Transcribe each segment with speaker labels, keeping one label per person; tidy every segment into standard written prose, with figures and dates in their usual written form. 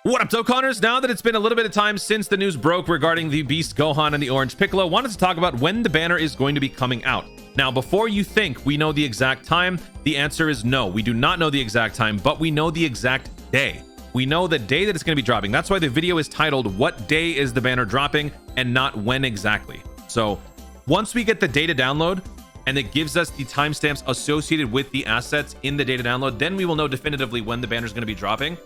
Speaker 1: What up, Dokkaners? Now that it's been a little bit of time since the news broke regarding the Beast Gohan and the Orange Piccolo, wanted to talk about when the banner is going to be coming out. Now, before you think we know the exact time, the answer is no. We do not know the exact time, but we know the exact day. We know the day that it's going to be dropping. That's why the video is titled, "What day is the banner dropping?" and not when exactly. So once we get the data download and it gives us the timestamps associated with the assets in the data download, then we will know definitively when the banner is going to be dropping.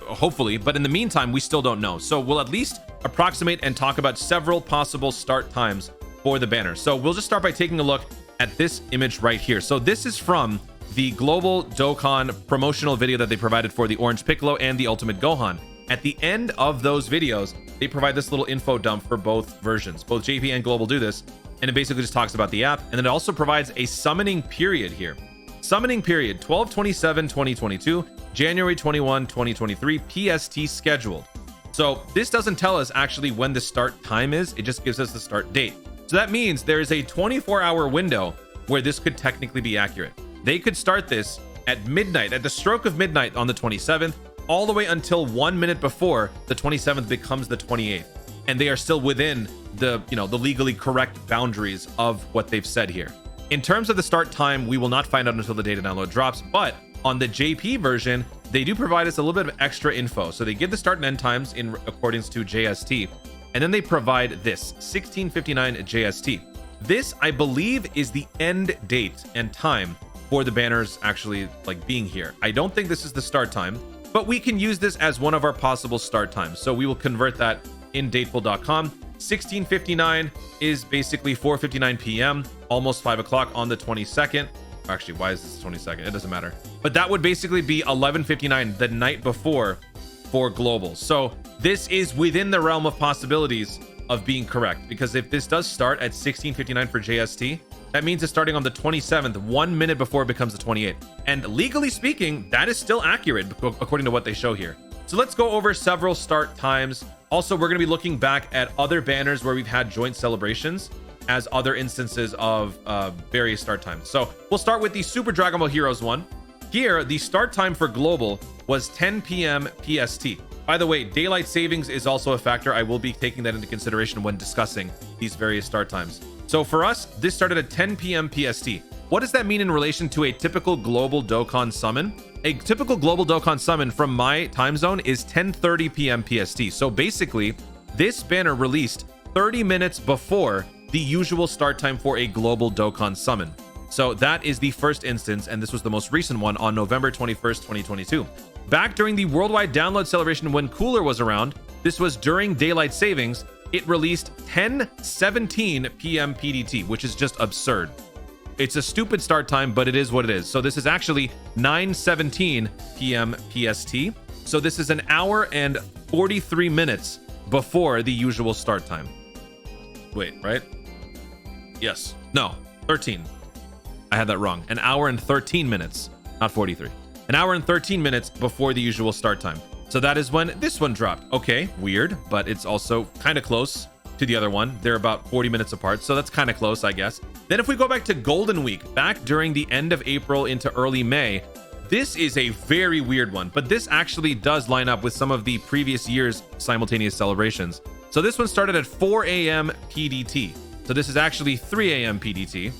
Speaker 1: Hopefully, but in the meantime, we still don't know. So we'll at least approximate and talk about several possible start times for the banner. So we'll just start by taking a look at this image right here. So this is from the global Dokkan promotional video that they provided for the Orange Piccolo and the Ultimate Gohan. At the end of those videos, they provide this little info dump for both versions. Both JP and Global do this, and it basically just talks about the app, and then it also provides a summoning period here. Summoning period 12/27/2022, January 21, 2023, PST scheduled. So this doesn't tell us actually when the start time is, it just gives us the start date. So that means there is a 24-hour window where this could technically be accurate. They could start this at midnight, at the stroke of midnight on the 27th, all the way until 1 minute before the 27th becomes the 28th. And they are still within the, the legally correct boundaries of what they've said here. In terms of the start time, we will not find out until the data download drops, but on the JP version, they do provide us a little bit of extra info. So they give the start and end times in accordance to JST, and then they provide this 1659 JST. This, I believe, is the end date and time for the banners actually being here. I don't think this is the start time, but we can use this as one of our possible start times. So we will convert that in dateful.com. 1659 is basically 4:59 p.m., almost 5 o'clock on the 22nd. Actually, why is this 22nd? It doesn't matter. But that would basically be 11:59 the night before for global. So this is within the realm of possibilities of being correct, because if this does start at 16:59 for JST, that means it's starting on the 27th, 1 minute before it becomes the 28th. And legally speaking, that is still accurate according to what they show here. So let's go over several start times. Also, we're going to be looking back at other banners where we've had joint celebrations as other instances of various start times. So we'll start with the Super Dragon Ball Heroes one. Here, the start time for global was 10 p.m. PST. By the way, daylight savings is also a factor. I will be taking that into consideration when discussing these various start times. So for us, this started at 10 p.m. PST. What does that mean in relation to a typical global Dokkan summon? A typical global Dokkan summon from my time zone is 10:30 p.m. PST. So basically, this banner released 30 minutes before the usual start time for a global Dokkan summon. So that is the first instance, and this was the most recent one on November 21st, 2022. Back during the worldwide download celebration when Cooler was around, this was during daylight savings, it released 10:17 p.m. PDT, which is just absurd. It's a stupid start time, but it is what it is. So this is actually 9:17 p.m. PST. So this is an hour and 43 minutes before the usual start time. Wait, right? Yes. No, 13. I had that wrong. An hour and 13 minutes, not 43. An hour and 13 minutes before the usual start time. So that is when this one dropped. Okay, weird, but it's also kind of close to the other one. They're about 40 minutes apart, so that's kind of close, I guess. Then if we go back to Golden Week, back during the end of April into early May, this is a very weird one, but this actually does line up with some of the previous year's simultaneous celebrations. So this one started at 4 a.m. PDT. So this is actually 3 a.m. PDT,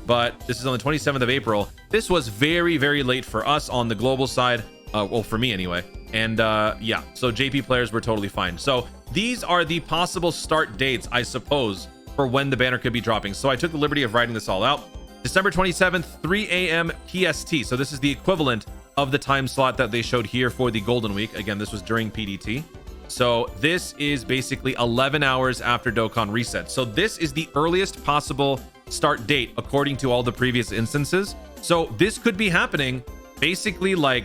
Speaker 1: but this is on the 27th of April. This was very, very late for us on the global side. Well, for me anyway. And yeah, so JP players were totally fine. So these are the possible start dates, I suppose, for when the banner could be dropping. So I took the liberty of writing this all out. December 27th, 3 a.m. PST. So this is the equivalent of the time slot that they showed here for the Golden Week. Again, this was during PDT. So this is basically 11 hours after Dokkan reset. So this is the earliest possible start date according to all the previous instances. So this could be happening basically like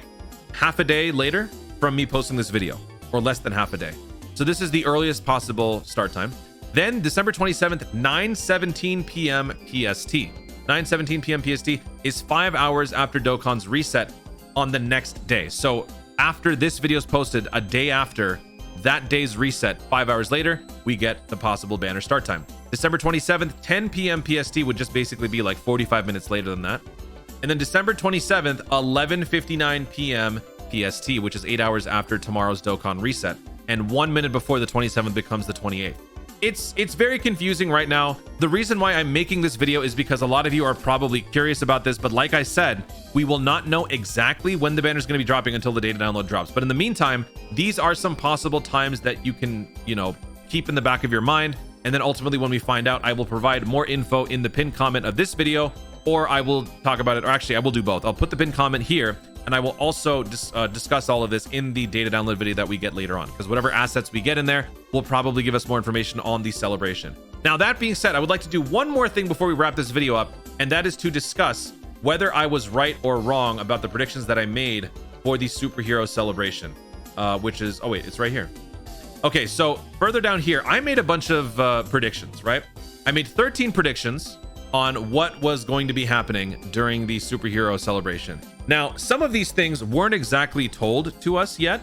Speaker 1: half a day later from me posting this video, or less than half a day. So this is the earliest possible start time. Then December 27th, 9:17 p.m. PST. 9:17 p.m. PST is 5 hours after Dokkan's reset on the next day. So after this video is posted, a day after that day's reset, 5 hours later, we get the possible banner start time. December 27th, 10 p.m. PST would just basically be like 45 minutes later than that. And then December 27th, 11:59 p.m. PST, which is 8 hours after tomorrow's Dokkan reset, and 1 minute before the 27th becomes the 28th. It's very confusing right now. The reason why I'm making this video is because a lot of you are probably curious about this, but like I said, we will not know exactly when the banner is going to be dropping until the data download drops. But in the meantime, these are some possible times that you can, keep in the back of your mind. And then ultimately, when we find out, I will provide more info in the pinned comment of this video, or I will talk about it, or actually I will do both. I'll put the pinned comment here, and I will also discuss all of this in the data download video that we get later on, because whatever assets we get in there will probably give us more information on the celebration. Now, that being said, I would like to do one more thing before we wrap this video up, and that is to discuss whether I was right or wrong about the predictions that I made for the superhero celebration, which is, oh wait, it's right here. Okay, so further down here, I made a bunch of predictions, right? I made 13 predictions on what was going to be happening during the superhero celebration. Now, some of these things weren't exactly told to us yet.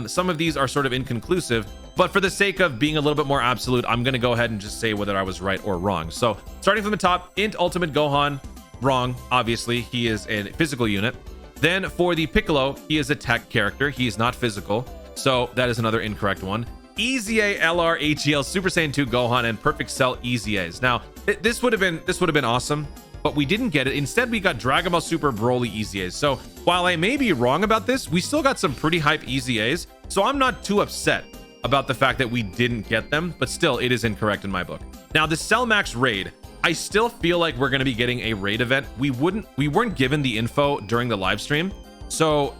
Speaker 1: Some of these are sort of inconclusive, but for the sake of being a little bit more absolute, I'm going to go ahead and just say whether I was right or wrong. So starting from the top, Int Ultimate Gohan, wrong. Obviously, he is a physical unit. Then for the Piccolo, he is a tech character. He is not physical. So that is another incorrect one. EZA, LR, HEL, Super Saiyan 2 Gohan, and Perfect Cell EZAs. Now, this would have been awesome, but we didn't get it. Instead, we got Dragon Ball Super Broly EZAs. So while I may be wrong about this, we still got some pretty hype EZAs. So I'm not too upset about the fact that we didn't get them, but still, it is incorrect in my book. Now, the Cell Max raid, I still feel like we're going to be getting a raid event. We weren't given the info during the live stream, so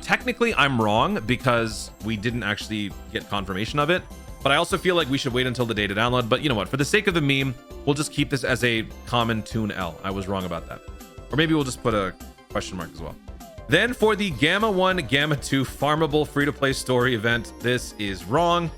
Speaker 1: technically I'm wrong because we didn't actually get confirmation of it, but I also feel like we should wait until the data download. But you know what, for the sake of the meme, we'll just keep this as a common tune L. I was wrong about that. Or maybe we'll just put a question mark as well. Then for the Gamma 1, Gamma 2 farmable free-to-play story event, this is wrong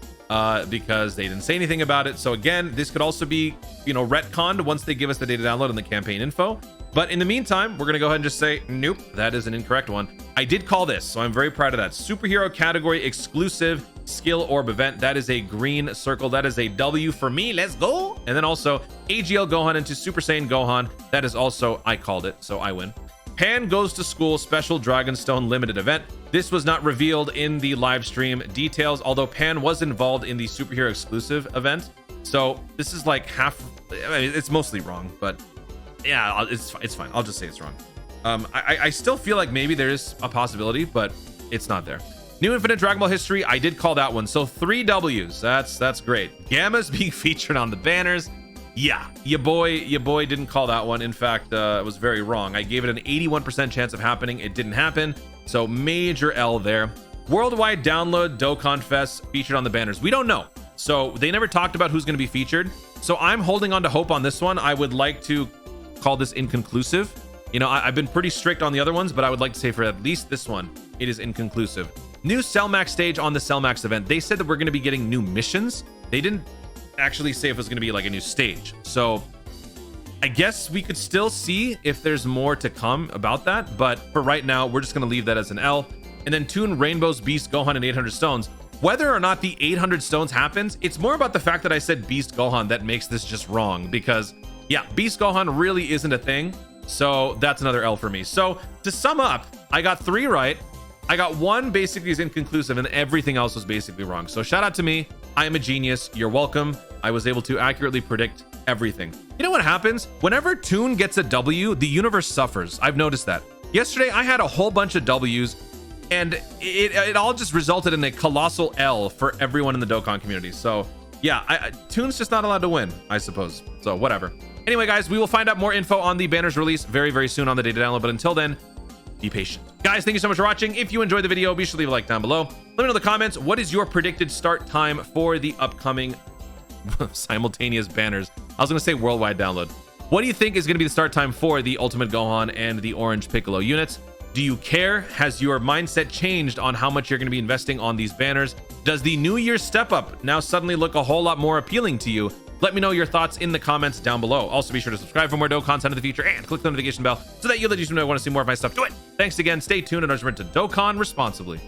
Speaker 1: because they didn't say anything about it. So again, this could also be, retconned once they give us the data download and the campaign info. But in the meantime, we're going to go ahead and just say, nope, that is an incorrect one. I did call this, so I'm very proud of that. Superhero category exclusive skill orb event. That is a green circle. That is a W for me. Let's go. And then also AGL Gohan into Super Saiyan Gohan. That is also, I called it, so I win. Pan Goes to School special Dragonstone limited event. This was not revealed in the live stream details, although Pan was involved in the superhero exclusive event. So this is like half, I mean, it's mostly wrong, but yeah, it's fine. I'll just say it's wrong. I still feel like maybe there is a possibility, but it's not there. New Infinite Dragon Ball history, I did call that one. So 3 W's. That's great. Gamma's being featured on the banners. Yeah, your boy didn't call that one. In fact, it was very wrong. I gave it an 81% chance of happening. It didn't happen. So major L there. Worldwide download Dokkan Fest featured on the banners. We don't know. So they never talked about who's going to be featured. So I'm holding on to hope on this one. I would like to call this inconclusive. I've been pretty strict on the other ones, but I would like to say for at least this one, it is inconclusive. New Cell Max stage on the Cell Max event. They said that we're going to be getting new missions. They didn't actually say if it was going to be like a new stage. So I guess we could still see if there's more to come about that. But for right now, we're just going to leave that as an L. And then Toon Rainbow's Beast Gohan and 800 Stones. Whether or not the 800 Stones happens, it's more about the fact that I said Beast Gohan that makes this just wrong. Because, yeah, Beast Gohan really isn't a thing. So that's another L for me. So to sum up, I got 3 right. I got 1 basically is inconclusive, and everything else was basically wrong. So shout out to me. I am a genius. You're welcome. I was able to accurately predict everything. You know what happens? Whenever Toon gets a W, the universe suffers. I've noticed that. Yesterday, I had a whole bunch of W's, and it all just resulted in a colossal L for everyone in the Dokkan community. So yeah, Toon's just not allowed to win, I suppose. So whatever. Anyway, guys, we will find out more info on the banner's release very, very soon on the data download. But until then, be patient. Guys, thank you so much for watching. If you enjoyed the video, be sure to leave a like down below. Let me know in the comments, what is your predicted start time for the upcoming simultaneous banners? I was going to say worldwide download. What do you think is going to be the start time for the Ultimate Gohan and the Orange Piccolo units? Do you care? Has your mindset changed on how much you're going to be investing on these banners? Does the New Year's step up now suddenly look a whole lot more appealing to you? Let me know your thoughts in the comments down below. Also, be sure to subscribe for more Dokkan content in the future and click the notification bell so that you'll let you know I want to see more of my stuff. Do it. Thanks again. Stay tuned and remember to Dokkan responsibly.